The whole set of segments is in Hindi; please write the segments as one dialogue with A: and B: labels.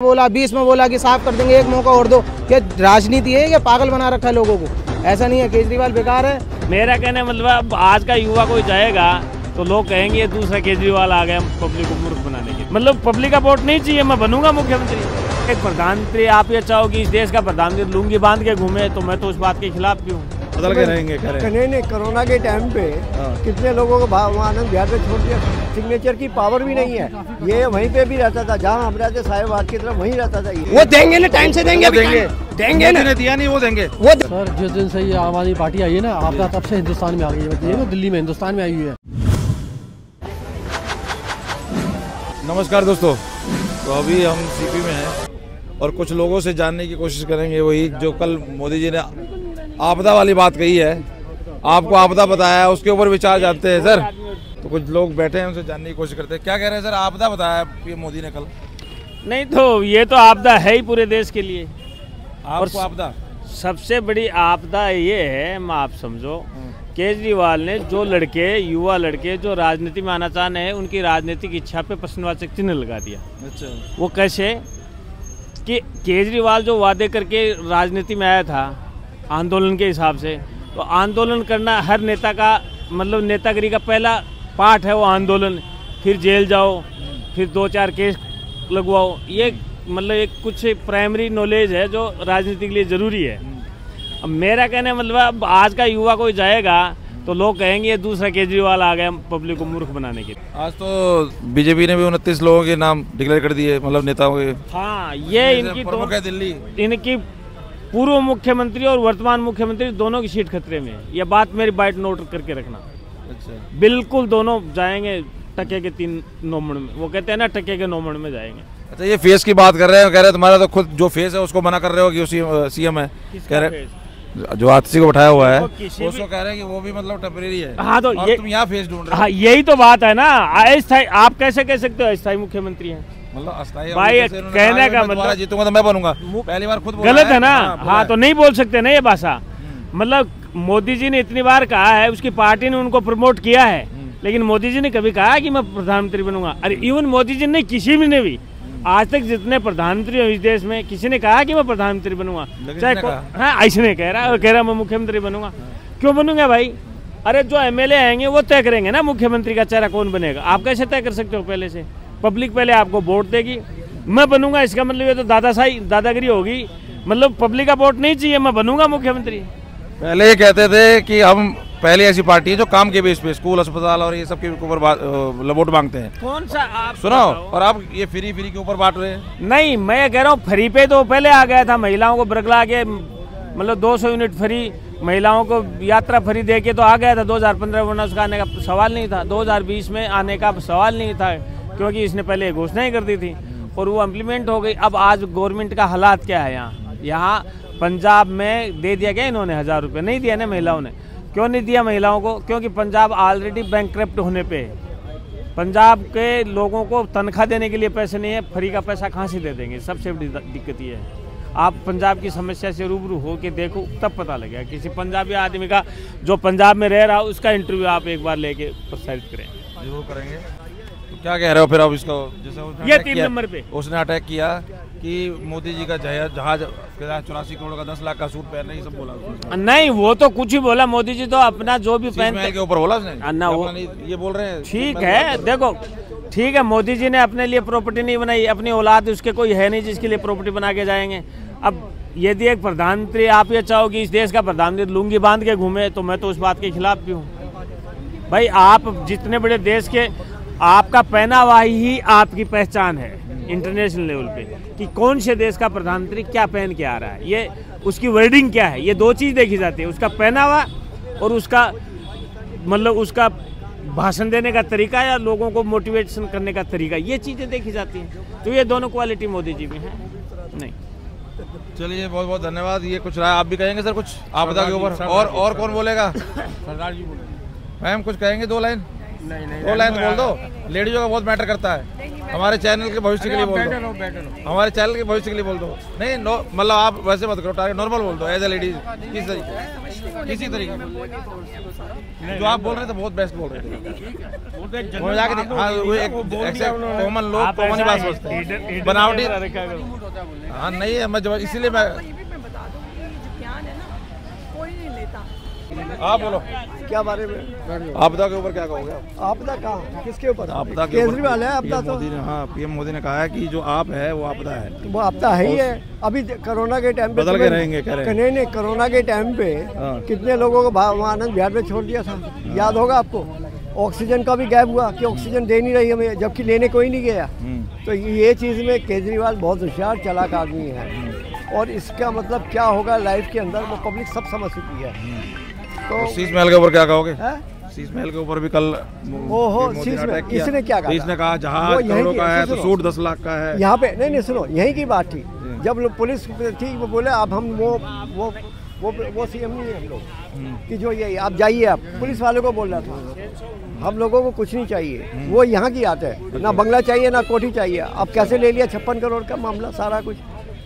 A: बोला 20 में बोला कि साफ कर देंगे, एक मौका और दो। क्या राजनीति है या पागल बना रखा है लोगों को? ऐसा नहीं है, केजरीवाल बेकार है।
B: मेरा कहने मतलब आज का युवा कोई जाएगा तो लोग कहेंगे दूसरा केजरीवाल आ गया पब्लिक को मूर्ख बनाने के। मतलब पब्लिक का वोट नहीं चाहिए, मैं बनूंगा मुख्यमंत्री। एक प्रधानमंत्री आप ये चाहो कि इस देश का प्रधानमंत्री लुंगी बांध के घूमे, तो मैं तो उस बात के खिलाफ भी हूँ।
C: बदल के रहेंगे
D: नहीं, कोरोना के टाइम पे कितने लोगों को आनंद विहार पे छोड़ दिया। सिग्नेचर की पावर भी नहीं है। ये वहीं पे भी रहता था जहाँ हम रहते साहिबाबाद की तरफ, वहीं रहता था।
A: वो देंगे ना, टाइम से देंगे, देंगे ना,
C: दिया नहीं वो देंगे।
A: वो
E: सर जिस दिन से ये आम आदमी पार्टी आई है ना, आपदा तब से हिंदुस्तान में आ गई है। दिल्ली में हिंदुस्तान में आई हुई है।
C: नमस्कार दोस्तों, तो अभी हम सीपी में हैं और कुछ लोगों से जानने की कोशिश करेंगे वही जो कल मोदी जी ने आपदा वाली बात कही है, आपको आपदा बताया है, उसके ऊपर विचार जानते हैं सर। तो कुछ लोग बैठे हैं, उनसे जानने की कोशिश करते हैं। क्या कह रहे हैं सर? आपदा बताया ये मोदी ने कल।
B: नहीं तो ये तो आपदा है ही पूरे देश के लिए।
C: आपको आपदा
B: सबसे बड़ी आपदा ये है, आप समझो केजरीवाल ने जो लड़के युवा लड़के जो राजनीति में आना चाहते हैं, उनकी राजनीतिक इच्छा पे प्रश्नवाचक चिन्ह लगा दिया।
C: अच्छा,
B: वो कैसे कि केजरीवाल जो वादे करके राजनीति में आया था आंदोलन के हिसाब से, तो आंदोलन करना हर नेता का मतलब नेतागिरी का पहला पार्ट है वो आंदोलन। फिर जेल जाओ, फिर 2-4 केस लगवाओ, ये मतलब एक कुछ प्राइमरी नॉलेज है जो राजनीति के लिए ज़रूरी है। अब मेरा कहने मतलब आज का युवा कोई जाएगा तो लोग कहेंगे दूसरा केजरीवाल आ गया पब्लिक को मूर्ख बनाने के।
C: आज तो बीजेपी ने भी 29 लोगों के नाम डिक्लेयर कर दिए, मतलब नेताओं के।
B: हाँ, ये इनकी
C: प्रमुख है दिल्ली।
B: इनकी पूर्व मुख्यमंत्री और वर्तमान मुख्यमंत्री दोनों की सीट खतरे में। यह बात मेरी बाइट नोट करके रखना।
C: अच्छा,
B: बिल्कुल दोनों जाएंगे टके के 3 नौमण में। वो कहते हैं ना टके के नौमण में जाएंगे।
C: अच्छा, ये फेस की बात कर रहे हैं, कह रहे हैं तुम्हारा तो खुद जो फेस है उसको मना कर रहे हो कि उसी सीएम है। कह रहे जो आतिशी को बैठाया हुआ है उसको कह रहे हैं कि वो भी मतलब टेम्परेरी है।
B: हाँ, तो ये
C: तुम यहाँ फेस ढूंढ रहे हो।
B: हाँ, यही तो बात है ना। अस्थायी आप कैसे कह सकते हो अस्थायी मुख्यमंत्री हैं?
C: मतलब अस्थायी
B: भाई कहने का मतलब
C: जीतूंगा तो मैं बनूंगा, पहली बार खुद
B: गलत है ना। हाँ, तो नहीं बोल सकते ना ये भाषा। मतलब मोदी जी ने इतनी बार कहा है, उसकी पार्टी ने उनको प्रमोट किया है, लेकिन मोदी जी ने कभी कहा कि मैं प्रधानमंत्री बनूंगा? अरे इवन मोदी जी ने किसी भी ने भी आज तक जितने प्रधानमंत्री हैं इस देश में, किसी ने कहा कि मैं प्रधानमंत्री बनूंगा? चाहे हाँ, ऐसे कह रहा मैं मुख्यमंत्री बनूंगा। क्यों बनूंगा भाई? अरे जो एमएलए आएंगे वो तय करेंगे ना मुख्यमंत्री का चेहरा कौन बनेगा। आप कैसे तय कर सकते हो? पहले से पब्लिक पहले आपको वोट देगी। मैं बनूंगा इसका मतलब ये तो दादागिरी होगी। मतलब पब्लिक का वोट नहीं चाहिए, मैं बनूंगा मुख्यमंत्री।
C: पहले ये कहते थे कि हम पहले ऐसी पार्टी है जो काम के बेस पे स्कूल अस्पताल और ये सब के ऊपर वोट मांगते हैं।
B: कौन सा आप
C: सुनाओ? और आप ये फ्री के ऊपर बांट रहे हैं।
B: नहीं, मैं कह रहा हूँ फ्री पे तो पहले आ गया था। महिलाओं को बरगला के मतलब 200 यूनिट फ्री, महिलाओं को यात्रा फ्री दे के तो आ गया था 2015 में। उसका आने का सवाल नहीं था, 2020 में आने का सवाल नहीं था, क्योंकि इसने पहले घोषणा ही कर दी थी और वो इम्प्लीमेंट हो गई। अब आज गवर्नमेंट का हालात क्या है यहाँ पंजाब में दे दिया गया इन्होंने 1000 रुपये। नहीं दिया ना महिलाओं ने। क्यों नहीं दिया महिलाओं को? क्योंकि पंजाब ऑलरेडी बैंकक्रप्ट होने पे है। पंजाब के लोगों को तनख्वाह देने के लिए पैसे नहीं है, फ्री का पैसा कहाँ से दे देंगे? सबसे बड़ी दिक्कत ये है। आप पंजाब की समस्या से रूबरू हो के देखो, तब पता लगेगा। किसी पंजाबी आदमी का जो पंजाब में रह रहा, उसका इंटरव्यू आप एक बार लेके प्रसारित करें।
C: जरूर करेंगे। तो क्या कह रहे हो फिर आप इसको? जैसे
B: ये 3 नंबर पे
C: उसने अटैक किया कि मोदी जी का जहाज 84 करोड़ का 10 लाख का सूट पहन रहे, सब बोला।
B: नहीं, वो तो कुछ ही बोला। मोदी जी तो अपना जो भी पहनते
C: के ऊपर बोला उसने
B: ना, वो
C: ये बोल रहे हैं।
B: ठीक है, देखो ठीक है, मोदी जी ने अपने लिए प्रॉपर्टी नहीं बनाई, अपनी औलाद उसके कोई है नहीं जिसके लिए प्रॉपर्टी बना के जाएंगे। अब यदि एक प्रधानमंत्री आप ये चाहो कि इस देश का प्रधानमंत्री लुंगी बांध के घूमे, तो मैं तो उस बात के खिलाफ भी हूँ। भाई आप जितने बड़े देश के, आपका पहनावा ही आपकी पहचान है इंटरनेशनल लेवल पे कि कौन से देश का प्रधानमंत्री क्या पहन के आ रहा है, ये उसकी वर्डिंग क्या है। ये 2 चीज़ देखी जाती है, उसका पहनावा और उसका मतलब उसका भाषण देने का तरीका या लोगों को मोटिवेशन करने का तरीका, ये चीज़ें देखी जाती हैं। तो ये दोनों क्वालिटी मोदी जी में है। नहीं,
C: चलिए बहुत बहुत धन्यवाद। ये कुछ राय आप भी कहेंगे सर? कुछ आपदा के ऊपर और कौन बोलेगा? सरदार जी बोलेंगे। मैम कुछ कहेंगे? 2 लाइन। दो लाइन बोल दो, लेडीजों का बहुत मैटर करता है। हमारे चैनल के भविष्य के लिए बोल दो, हमारे चैनल के भविष्य के लिए बोल दो। नहीं मतलब आप वैसे मत करो, टारगेट नॉर्मल बोल दो एज ए लेडीज, किसी तरीके जो आप बोल रहे थे बहुत बेस्ट बोल रहे थे। कॉमन लोग कॉमन ही बात सोचते हैं, बनावटी। हाँ नहीं है, मैं इसीलिए मैं आप बोलो
D: क्या बारे में,
C: आपदा के ऊपर क्या कहोगे आप?
D: आपदा कहाँ, किसके ऊपर?
C: आपदा
D: केजरीवाल है आपदा तो।
C: पीएम मोदी ने कहा है कि जो आप है वो आपदा है।
D: वो आपदा है ही है। अभी कोरोना के टाइम पे
C: बदल के रहेंगे कह रहे हैं।
D: नहीं, कोरोना के टाइम पे कितने लोगों को वहाँ आनंद विहार में छोड़ दिया था, याद होगा आपको। ऑक्सीजन का भी गैप हुआ कि ऑक्सीजन दे नहीं रही हमें, जबकि लेने कोई नहीं गया। तो ये चीज़ में केजरीवाल बहुत होशियार चालाक आदमी है, और इसका मतलब क्या होगा लाइफ के अंदर वो पब्लिक सब समझ चुकी है। तो
C: शीश महल के ऊपर क्या कहोगे? शीश महल के ऊपर भी कल
D: इसने क्या कहा?
C: इसने कहा जहाज करोड़ों का है तो सूट 10 लाख का है।
D: यहाँ पे नहीं सुनो, यही की बात थी जब पुलिस थी, वो बोले अब हम वो सीएम नहीं है हम लोग कि जो ये आप जाइए, आप पुलिस वालों को बोल रहा था हम लोगों को कुछ नहीं चाहिए। वो यहाँ की आते है, ना बंगला चाहिए ना कोठी चाहिए। अब कैसे ले लिया 56 करोड़ का मामला सारा कुछ,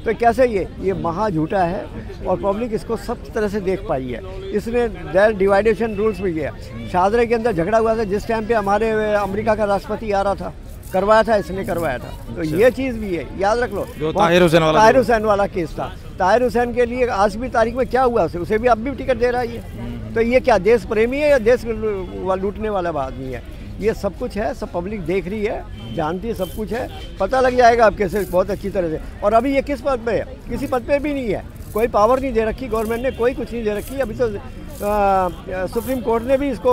D: तो कैसे ये महा झूठा है, और पब्लिक इसको सब तरह से देख पाई है। इसने डिवाइडेशन रूल्स में किया। शादरा के अंदर झगड़ा हुआ था जिस टाइम पे हमारे अमेरिका का राष्ट्रपति आ रहा था, करवाया था इसने, करवाया था। तो ये चीज़ भी है, याद रख लो।
C: जो ताहिर हुसैन
D: वाला केस था, ताहिर हुसैन के लिए आज भी तारीख में क्या हुआ, उसे भी अब भी टिकट दे रहा है ये। तो ये क्या देश प्रेमी है या देश लूटने वाला आदमी है? ये सब कुछ है, सब पब्लिक देख रही है, जानती है, सब कुछ है, पता लग जाएगा आप कैसे बहुत अच्छी तरह से। और अभी ये किस पद पे है? किसी पद पे भी नहीं है, कोई पावर नहीं दे रखी गवर्नमेंट ने, कोई कुछ नहीं दे रखी। अभी तो सुप्रीम कोर्ट ने भी इसको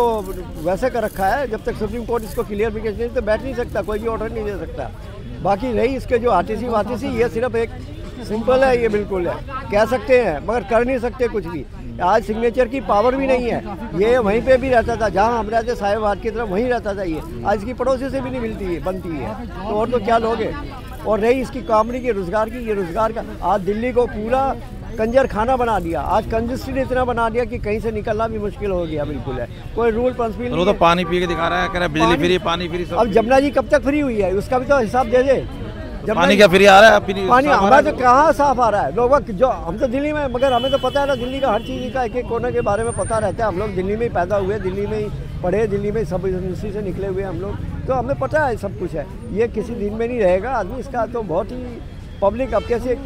D: वैसे कर रखा है, जब तक सुप्रीम कोर्ट इसको क्लियरिफिकेशन नहीं तो बैठ नहीं सकता, कोई भी ऑर्डर नहीं दे सकता। बाकी रही इसके जो आरटीसी ये सिर्फ एक सिंपल है, ये बिल्कुल है, कह सकते हैं मगर कर नहीं सकते कुछ भी। आज सिग्नेचर की पावर भी नहीं है। ये वहीं पे भी रहता था जहाँ हम रहते, साहिबाबाद की तरफ वहीं रहता था ये। आज इसकी पड़ोसी से भी नहीं मिलती है, बनती है, तो और तो क्या लोगे। और रही इसकी कॉमेडी की, रोजगार की, ये रोजगार का आज दिल्ली को पूरा कंजर खाना बना दिया। आज कंजस्टेड इतना बना दिया कि कहीं से निकलना भी मुश्किल हो गया, बिल्कुल है, कोई रूल प्रिंसिपल नहीं।
C: तो पानी पी के दिखा रहा है, कह रहा है बिजली फ्री, पानी फ्री।
D: अब जमुना जी कब तक फ्री हुई है उसका भी तो हिसाब दे दे।
C: पानी क्या फ्री आ रहा है?
D: पानी हमारा तो कहाँ साफ आ रहा है। लोग जो हम तो दिल्ली में, मगर हमें तो पता है ना दिल्ली का हर चीज़ का, एक एक कोने के बारे में पता रहता है। हम लोग दिल्ली में ही पैदा हुए, दिल्ली में ही पढ़े, दिल्ली में सब यूनिवर्सिटी से निकले हुए हम लोग, तो हमें पता है सब कुछ है। ये किसी दिन में नहीं रहेगा आदमी, इसका तो बहुत ही पब्लिक अब कैसे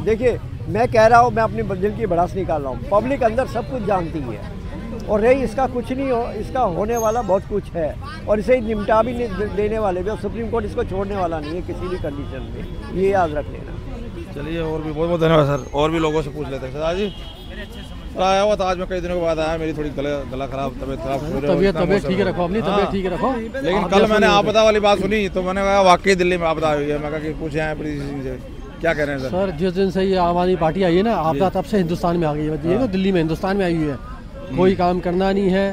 D: देखिए, मैं कह रहा हूँ, मैं अपनी दिल की भड़ास निकाल रहा हूँ, पब्लिक अंदर सब कुछ जानती है। और रही इसका कुछ नहीं हो, इसका होने वाला बहुत कुछ है, और इसे निपटा भी नहीं देने वाले भी, और सुप्रीम कोर्ट इसको छोड़ने वाला नहीं है किसी भी कंडीशन में, ये याद रख लेना।
C: चलिए, और भी बहुत बहुत धन्यवाद सर। और भी लोगों से पूछ लेते हैं। सर जी आया हुआ था, आज मैं कई दिनों के बाद आया, मेरी थोड़ी गला खराब, तबीयत
E: ठीक है रखो, अपनी तबीयत ठीक है रखो।
C: लेकिन कल मैंने आपदा वाली बात सुनी तो मैंने कहा वाकई दिल्ली में आपदा हुई है। मैं कहा कि पूछे हैं प्लीज से क्या कह रहे हैं
E: सर? जिस दिन से ये आम आदमी पार्टी आई है ना, आपदा तब से हिंदुस्तान में आ गई है। ये तो दिल्ली में, हिंदुस्तान में आई हुई है, कोई काम करना नहीं है।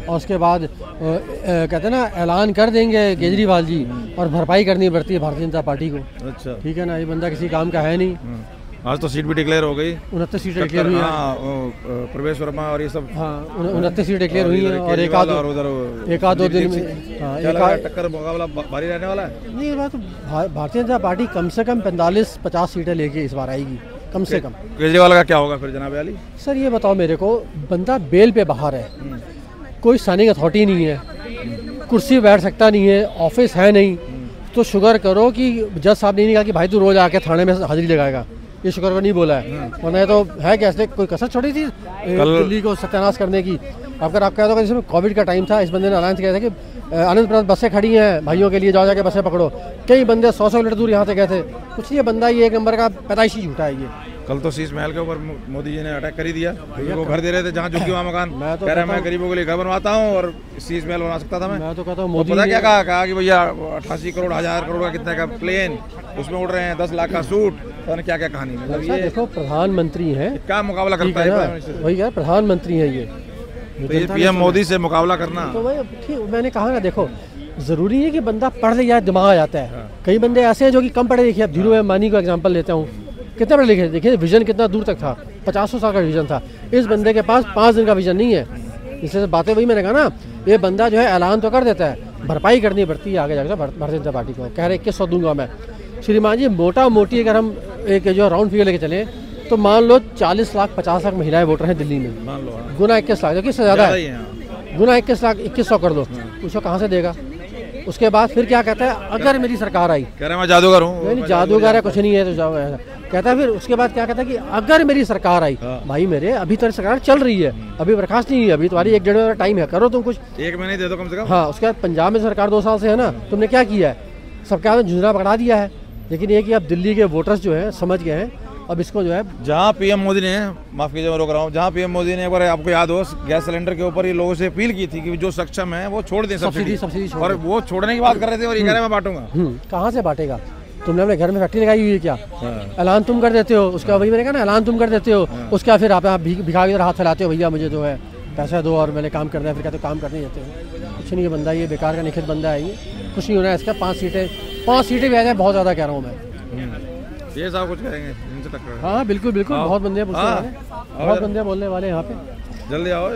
E: और उसके बाद कहते हैं ना, ऐलान कर देंगे केजरीवाल जी, और भरपाई करनी पड़ती है भारतीय जनता पार्टी को।
C: अच्छा,
E: ठीक है ना, ये बंदा किसी काम का है नहीं।
C: आज तो सीट भी डिक्लेयर हो गई,
E: 29 सीटें डिक्लेयर हुई हैं।
C: प्रवेश वर्मा और ये सब,
E: हाँ 29 सीटें डिक्लेयर हुई हैं। और एक आध दो दिन में
C: टक्कर मुकाबला भारी रहने वाला है।
E: नहीं, बात भारतीय जनता पार्टी कम से कम 45-50 सीटें लेके इस बार आएगी, कम से कम।
C: केजरीवाल का क्या होगा फिर जनाब अली?
E: सर ये बताओ मेरे को, बंदा बेल पे बाहर है, कोई साइनिंग अथॉरिटी नहीं है, कुर्सी बैठ सकता नहीं है, ऑफिस है नहीं, तो शुगर करो कि जज साहब ने नहीं कहा कि भाई तू रोज आके थाने में हाजिरी लगाएगा, ये शुक्र को नहीं बोला है। वरना तो है कैसे कोई कसर छोड़ी थी दिल्ली को सत्यानाश करने की। अगर आप कह दो जिसमें कोविड का टाइम था, इस बंदे ने अलायंस किया था कि आनंद प्रसाद बसें खड़ी हैं भाइयों के लिए, जाओ जाके बसें पकड़ो। कई बंदे 100 किलोमीटर दूर यहाँ से गए थे। कुछ नहीं, बंदा ये एक नंबर का पैदाइशी झूठा है ये।
C: कल तो शीश महल के ऊपर मोदी जी ने अटैक कर ही दिया, वो घर दे रहे थे जहाँ झुकी हुआ मकान। कह रहे मैं गरीबों के लिए घर बनवाता हूँ और शीश महल बना सकता था मैं।
E: तो कहता हूँ मोदी
C: पता क्या कहा कि भैया 88 करोड़ 1000 करोड़ का कितने का प्लेन, उसमें उड़ रहे हैं 10 लाख का सूट, तो क्या क्या कहानी। मतलब ये
E: देखो प्रधानमंत्री है,
C: क्या मुकाबला करता है,
E: वही है प्रधानमंत्री है ये।
C: पीएम मोदी से मुकाबला करना,
E: तो भाई ठीक, मैंने कहा ना, देखो जरूरी है कि बंदा पढ़ ले जाए, दिमाग आ जाता है। कई बंदे ऐसे हैं जो कि कम पढ़े लिखे। अब धीरू मानी को एग्जांपल लेता हूँ, कितने पढ़े लिखे, देखिए विजन कितना दूर तक था, 50 साल का विजन था। इस बंदे के पास 5 दिन का विजन नहीं है। इससे बातें वही मैंने कहा ना, ये बंदा जो है ऐलान तो कर देता है, भरपाई करनी पड़ती है आगे जाकर भारतीय जनता पार्टी को। कह रहे 2100 दूंगा मैं। श्रीमान जी, मोटा मोटी अगर हम एक जो राउंड फिगर लेके चले तो मान लो 40 लाख 50 लाख महिलाएं वोटर हैं दिल्ली में,
C: मान लो
E: गुना 21 लाख, जो इससे ज़्यादा है, गुना 21 लाख 2100 कर दो, उसको कहाँ से देगा? उसके बाद फिर क्या कहता है, अगर मेरी सरकार आई,
C: कह रहा है मैं जादूगर हूँ,
E: नहीं जादूगर है कुछ नहीं है, तो कहता है। फिर उसके बाद क्या कहता है कि अगर मेरी सरकार आई, भाई मेरे अभी तो सरकार चल रही है, अभी बर्खास्त नहीं है, अभी तुम्हारी 1-1.5 महीना टाइम है, करो तुम कुछ,
C: 1 महीने दे दो कम से कम।
E: हाँ, उसके बाद पंजाब में सरकार 2 साल से है ना, तुमने क्या किया है? सबके हाथ में झुंझुना पकड़ा दिया है। लेकिन ये कि अब दिल्ली के वोटर्स जो हैं समझ गए हैं, अब इसको जो है, जहाँ
C: पीएम मोदी ने, माफ कीजिए मैं रोक रहा हूँ, जहाँ पीएम मोदी ने एक बार आपको याद हो गैस सिलेंडर के ऊपर ये लोगों से अपील की थी कि जो सक्षम है वो छोड़ दें सब्सिडी, और वो छोड़ने की बात कर रहे थे और ये कह रहे मैं बांटूंगा।
E: कहाँ से बांटेगा? तुमने अपने घर में फैक्ट्री लगाई हुई है क्या? ऐलान तुम कर देते हो उसका, वही मैंने कहा ना, ऐलान तुम कर देते हो, उसका फिर आप भिखारी की तरह हाथ फैलाते हो, भैया मुझे जो है पैसा दो और मैंने काम करना है, फिर कहते काम करने देते हो। कुछ नहीं, ये बंदा ये बेकार का निखित बंदा है, ये कुछ नहीं होना है इसका। 5 सीटें भी आ जाए, बहुत ज़्यादा कह रहा हूँ मैं।
C: ये साहब कुछ कहेंगे इनसे टक्कर?
E: हाँ बिल्कुल बिल्कुल, बहुत बंदे बहुत बंदे बोलने वाले यहाँ पे।
C: जल्दी आओ,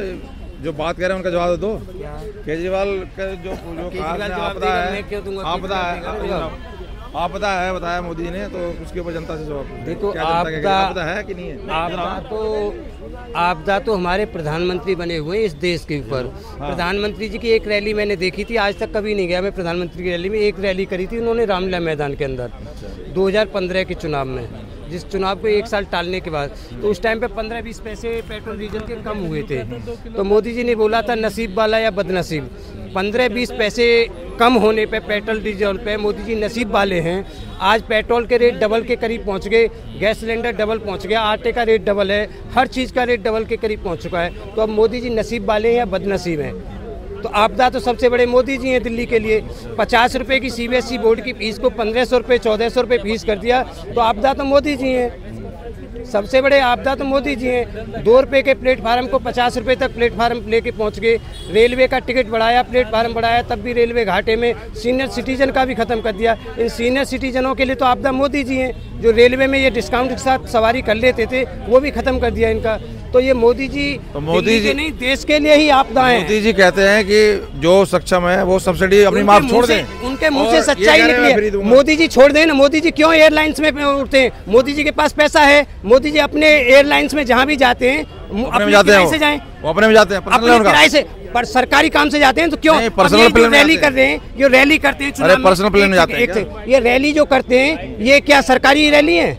C: जो बात कह रहे हैं उनका जवाब दो। केजरीवाल का जो आपदा है बताया मोदी जी ने, तो उसके ऊपर जनता से जवाब
F: देखो।
C: आपदा है कि नहीं है?
F: आपदा तो हमारे प्रधानमंत्री बने हुए हैं इस देश के ऊपर। प्रधानमंत्री जी की एक रैली मैंने देखी थी, आज तक कभी नहीं गया मैं प्रधानमंत्री की रैली में। एक रैली करी थी उन्होंने रामलीला मैदान के अंदर 2015 के चुनाव में, जिस चुनाव को 1 साल टालने के बाद, तो उस टाइम पे 15-20 पैसे पेट्रोल डीजल के कम हुए थे। तो मोदी जी ने बोला था नसीब वाला या बदनसीब, 15-20 पैसे कम होने पे पेट्रोल डीजल पे मोदी जी नसीब वाले हैं। आज पेट्रोल के रेट डबल के करीब पहुंच गए, गैस सिलेंडर डबल पहुंच गया, आटे का रेट डबल है, हर चीज़ का रेट डबल के करीब पहुंच चुका है। तो अब मोदी जी नसीब वाले हैं या बदनसीब हैं? तो आपदा तो सबसे बड़े मोदी जी हैं दिल्ली के लिए। 50 रुपये की CBSE बोर्ड की फीस को 1500 रुपये 1400 रुपये फीस कर दिया, तो आपदा तो मोदी जी हैं। सबसे बड़े आपदा तो मोदी जी हैं। 2 रुपये के प्लेटफार्म को 50 रुपये तक प्लेटफार्म लेके पहुंच गए। रेलवे का टिकट बढ़ाया, प्लेटफार्म बढ़ाया, तब भी रेलवे घाटे में। सीनियर सिटीजन का भी खत्म कर दिया। इन सीनियर सिटीजनों के लिए तो आपदा मोदी जी हैं। जो रेलवे में ये डिस्काउंट के साथ सवारी कर लेते थे वो भी खत्म कर दिया इनका। तो ये मोदी जी,
C: तो मोदी जी
F: नहीं, देश के लिए ही आपदा है।
C: मोदी जी कहते हैं कि जो सक्षम है वो सब्सिडी अपनी माफ छोड़ दें।
F: उनके मुंह से सच्चाई निकली है। मोदी जी छोड़ दें ना। मोदी जी क्यों एयरलाइंस में उड़ते हैं? मोदी जी के पास पैसा है। मोदी जी अपने एयरलाइंस में जहाँ भी जाते हैं अपने किराए से जाएं,
C: वो अपने में जाते हैं,
F: अपने किराए से, पर सरकारी काम से जाते हैं। तो क्यों
C: पर्सनल प्लेन
F: रैली कर रहे हैं? जो रैली करते हैं चुनाव में,
C: पर्सनल प्लेन में जाते हैं।
F: ये रैली जो करते हैं ये क्या सरकारी रैली है?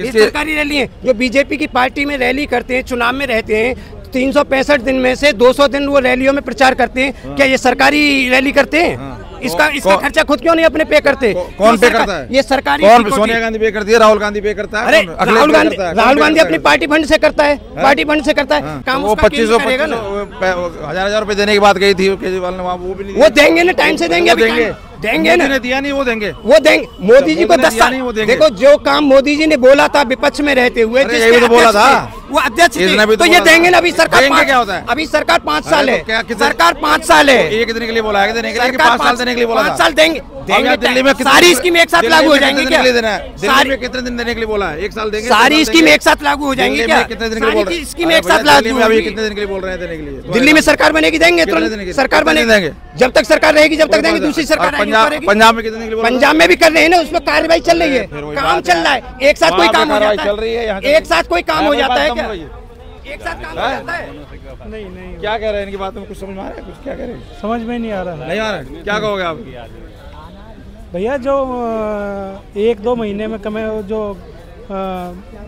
F: ये सरकारी रैली है। जो बीजेपी की पार्टी में रैली करते हैं, चुनाव में रहते हैं, 365 दिन में से 200 दिन वो रैलियों में प्रचार करते हैं। क्या ये सरकारी रैली करते हैं? इसका खर्चा खुद क्यों नहीं अपने पे करते?
C: कौन पे करता है?
F: ये सरकारी।
C: कौन? सोनिया गांधी पे करती है, राहुल गांधी पे करता है।
F: अरे राहुल गांधी अपनी पार्टी फंड से करता है, पार्टी फंड से करता है काम।
C: वो 2500 रुपए देने की बात कही थी केजरीवाल ने, वो भी नहीं।
F: वो देंगे ना, टाइम से देंगे देंगे ना।
C: दिया नहीं, वो देंगे,
F: वो देंगे। मोदी जी को 10 साल देखो, जो काम मोदी जी ने बोला था विपक्ष में रहते हुए,
C: यही तो बोला था,
F: वो अध्यक्ष थे, तो ये देंगे ना। अभी सरकार क्या होता है? अभी सरकार 5 साल है, सरकार 5 साल है।
C: ये कितने के लिए बोला है? देने के लिए 5 साल देने के लिए बोला?
F: 5 साल देंगे।
C: दिल्ली में
F: सारी स्कीम एक साथ लागू हो जाएंगी क्या?
C: दिल्ली में कितने दिन देने के लिए बोला है? 1 साल देंगे।
F: सारी स्कीम एक साथ लागू हो जाएंगी क्या?
C: कितने दिन के लिए बोल रहे हैं?
F: स्कीम एक साथ लागू
C: अभी कितने दिन के लिए बोल रहे हैं देने के लिए?
F: दिल्ली में सरकार बनेगी, देंगे तुरंत। सरकार बनेगी, जब तक सरकार रहेगी जब तक देंगे। दूसरी सरकार
C: पंजाब में कितने दिन के लिए?
F: पंजाब में भी कर रहे हैं ना, उसमें कार्रवाई चल रही है, काम चल रहा है। एक साथ कोई काम हो जाता है? एक साथ कोई काम हो जाता है क्या? एक साथ काम हो जाता है?
C: नहीं। क्या कह रहे हैं इनकी बात में? कुछ समझ में आ रहा है? कुछ क्या कह रहे हैं?
G: समझ में नहीं आ रहा।
C: नहीं आ रहा? क्या कहोगे आप
G: भैया? जो 1-2 महीने में जो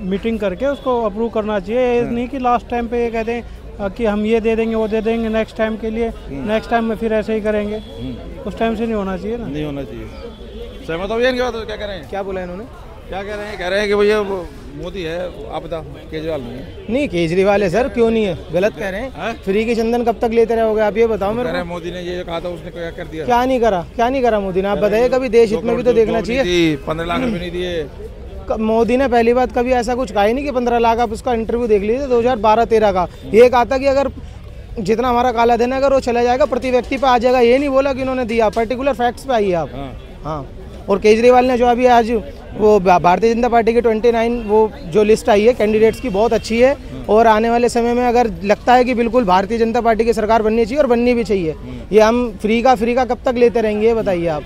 G: मीटिंग करके उसको अप्रूव करना चाहिए। नहीं कि लास्ट टाइम पे ये कहते हैं कि हम ये दे देंगे वो दे देंगे नेक्स्ट टाइम के लिए, नेक्स्ट टाइम में फिर ऐसे ही करेंगे। उस टाइम से नहीं होना चाहिए ना।
C: नहीं होना चाहिए। सहमत हो इनकी बात? क्या कह रहे हैं?
A: क्या बोला इन्होंने?
C: क्या कह रहे हैं? कह रहे हैं कि भैया मोदी है, आपदा केजरीवाल नहीं है।
A: नहीं, केजरीवाल है सर, क्यों नहीं है? गलत कह रहे हैं। फ्री के चंदन कब तक लेते रहोगे आप? ये बताओ मेरे को।
C: मोदी ने ये कहा था, उसने क्या कर दिया?
A: क्या नहीं करा? क्या नहीं करा मोदी ने? आप बताइए। कभी देश हित में भी तो देखना चाहिए।
C: 15 लाख रुपए नहीं दिए
A: मोदी ने। पहली बात, कभी ऐसा कुछ कहा ही नहीं कि 15 लाख। आप उसका इंटरव्यू देख लीजिए 2012-13 का। ये कहा था कि अगर जितना हमारा काला धन है अगर वो चला जाएगा प्रति व्यक्ति पे आ जाएगा। ये नहीं बोला कि इन्होंने दिया। पर्टिकुलर फैक्ट्स पे आइए आप। हाँ। और केजरीवाल ने जो अभी आज वो भारतीय जनता पार्टी की 29 वो जो लिस्ट आई है कैंडिडेट्स की बहुत अच्छी है और आने वाले समय में अगर लगता है कि बिल्कुल भारतीय जनता पार्टी की सरकार बननी चाहिए और बननी भी चाहिए। ये हम फ्री का कब तक लेते रहेंगे ये बताइए आप।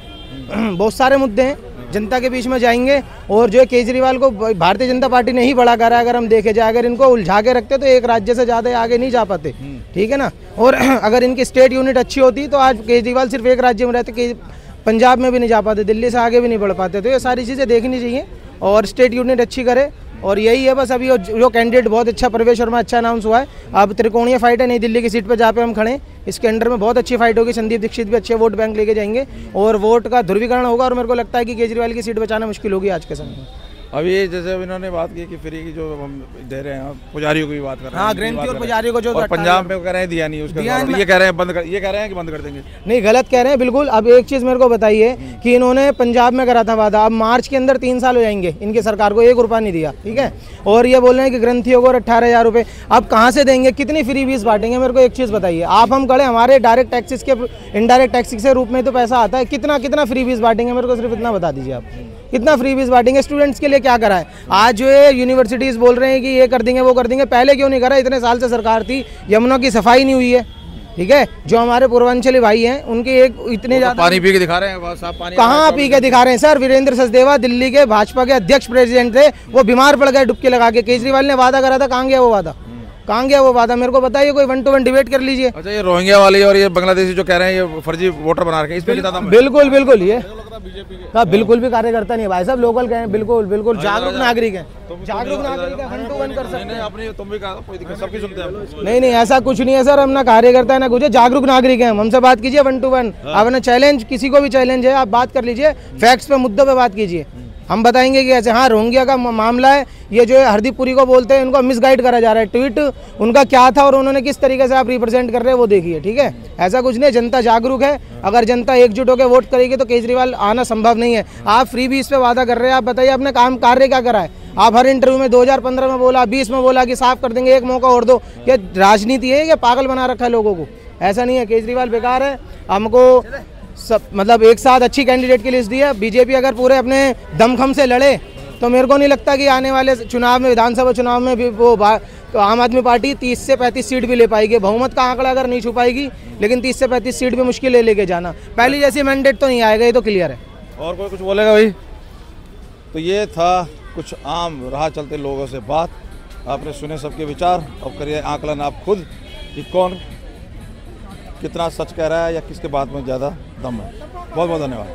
A: बहुत सारे मुद्दे हैं, जनता के बीच में जाएंगे और जो है केजरीवाल को भारतीय जनता पार्टी ने ही बड़ा करा। अगर हम देखे जाए, अगर इनको उलझा के रखते तो एक राज्य से ज़्यादा आगे नहीं जा पाते, ठीक है ना। और अगर इनकी स्टेट यूनिट अच्छी होती तो आज केजरीवाल सिर्फ एक राज्य में रहते, कि पंजाब में भी नहीं जा पाते, दिल्ली से आगे भी नहीं बढ़ पाते। तो ये सारी चीज़ें देखनी चाहिए और स्टेट यूनिट अच्छी करे और यही है बस। अभी जो कैंडिडेट बहुत अच्छा, प्रवेश वर्मा अच्छा अनाउंस हुआ है। अब त्रिकोणीय फाइट है नई दिल्ली की सीट पर जहाँ पे हम खड़े, इसके अंडर में बहुत अच्छी फाइट होगी। संदीप दीक्षित भी अच्छे वोट बैंक लेके जाएंगे और वोट का ध्रुवीकरण होगा और मेरे को लगता है कि केजरीवाल की सीट बचाना मुश्किल होगी आज के समय में।
C: अभी जैसे इन्होंने बात की कि फ्री की जो हम दे रहे हैं, पुजारियों की भी बात कर रहे हैं।
A: हाँ, ग्रंथी और पुजारियों को जो
C: पंजाब में कह रहे हैं दिया नहीं उसका, ये कह रहे हैं बंद कर, ये कह रहे हैं कि बंद कर देंगे।
A: नहीं, गलत कह रहे हैं बिल्कुल। अब एक चीज़ मेरे को बताइए कि इन्होंने पंजाब में करा था वादा, अब मार्च के अंदर 3 साल हो जाएंगे इनकी सरकार को, 1 रुपया नहीं दिया, ठीक है। और ये बोल रहे हैं कि ग्रंथियों को 18,000 रुपये, अब कहाँ से देंगे, कितनी फ्री फीस बांटेंगे? मेरे को एक चीज़ बताइए आप। हम कड़े हमारे डायरेक्ट टैक्सेस के इनडायरेक्ट टैक्सेस के रूप में तो पैसा आता है, कितना फ्री फीस बांटेंगे? मेरे को सिर्फ इतना बता दीजिए आप, कितना फ्री फीस बांटेंगे? स्टूडेंट्स के लिए क्या करा है? आज जो है यूनिवर्सिटीज़ बोल रहे हैं कि ये कर देंगे वो कर देंगे, पहले क्यों नहीं करा? इतने साल से सरकार थी, यमुना की सफाई नहीं हुई है, ठीक है। जो हमारे पूर्वांचली भाई हैं उनके एक इतने ज़्यादा
C: पानी पी के दिखा रहे हैं, साफ पानी
A: कहाँ पी के दिखा रहे हैं सर? वीरेंद्र सचदेवा दिल्ली के भाजपा के अध्यक्ष प्रेसिडेंट थे, वो बीमार पड़ गए डुबकी लगा के। केजरीवाल ने वादा करा था, कहाँ गया वो वादा? कहाँ गया वो वादा? मेरे को बताइए, कोई 1-to-1 डिबेट कर लीजिए।
C: अच्छा, ये रोहिंग्या वाले और ये बांग्लादेशी जो कह रहे हैं ये फर्जी वोटर बना रखे हैं, इस पे कितना दम है?
A: बिल्कुल बिल्कुल, ये बिल्कुल भी कार्यकर्ता नहीं है भाई साहब, लोकल कहें, बिल्कुल जागरूक नागरिक है, जागरूक नागरिक है, 1-to-1 कर सकते हैं।
C: अपनी तुम भी कहा कोई दिक्कत, सबकी सुनते हैं।
A: नहीं, ऐसा कुछ नहीं है सर, हम ना कार्यकर्ता है ना कुछ, जागरूक नागरिक है। हमसे बात कीजिए 1-to-1, अपना चैलेंज, किसी को भी चैलेंज है आप बात कर लीजिए, फैक्ट्स पे, मुद्दों पे बात कीजिए, हम बताएंगे कि ऐसे। हाँ, रोहिंग्या का मामला है, ये जो है हरदीप पुरी को बोलते हैं, इनको मिसगाइड करा जा रहा है। ट्वीट उनका क्या था और उन्होंने किस तरीके से आप रिप्रेजेंट कर रहे हैं वो देखिए, ठीक है। ऐसा कुछ नहीं, जनता जागरूक है। अगर जनता एकजुट होकर वोट करेगी तो केजरीवाल आना संभव नहीं है। आप फ्री भी इस पे वादा कर रहे हैं, आप बताइए आपने कार्य क्या करा है? आप हर इंटरव्यू में 2015 में बोला, 20 में बोला कि साफ कर देंगे, एक मौका और दो। ये राजनीति है, ये पागल बना रखा है लोगों को। ऐसा नहीं है, केजरीवाल बेकार है। हमको सब मतलब एक साथ अच्छी कैंडिडेट की लिस्ट दी है। बीजेपी अगर पूरे अपने दमखम से लड़े तो मेरे को नहीं लगता कि आने वाले चुनाव में, विधानसभा चुनाव में भी वो आम आदमी पार्टी 30 से 35 सीट भी ले पाएगी। बहुमत का आंकड़ा अगर नहीं छू पाएगी, लेकिन 30 से 35 सीट भी मुश्किल लेके जाना। पहली जैसी मैंडेट तो नहीं आएगा, ये तो क्लियर है।
C: और कोई कुछ बोलेगा भाई? तो ये था कुछ आम राह चलते लोगों से बात, आपने सुने सबके विचार। और करिए आकलन आप खुद कि कौन कितना सच कह रहा है या किसके बात में ज़्यादा दम है। बहुत बहुत धन्यवाद।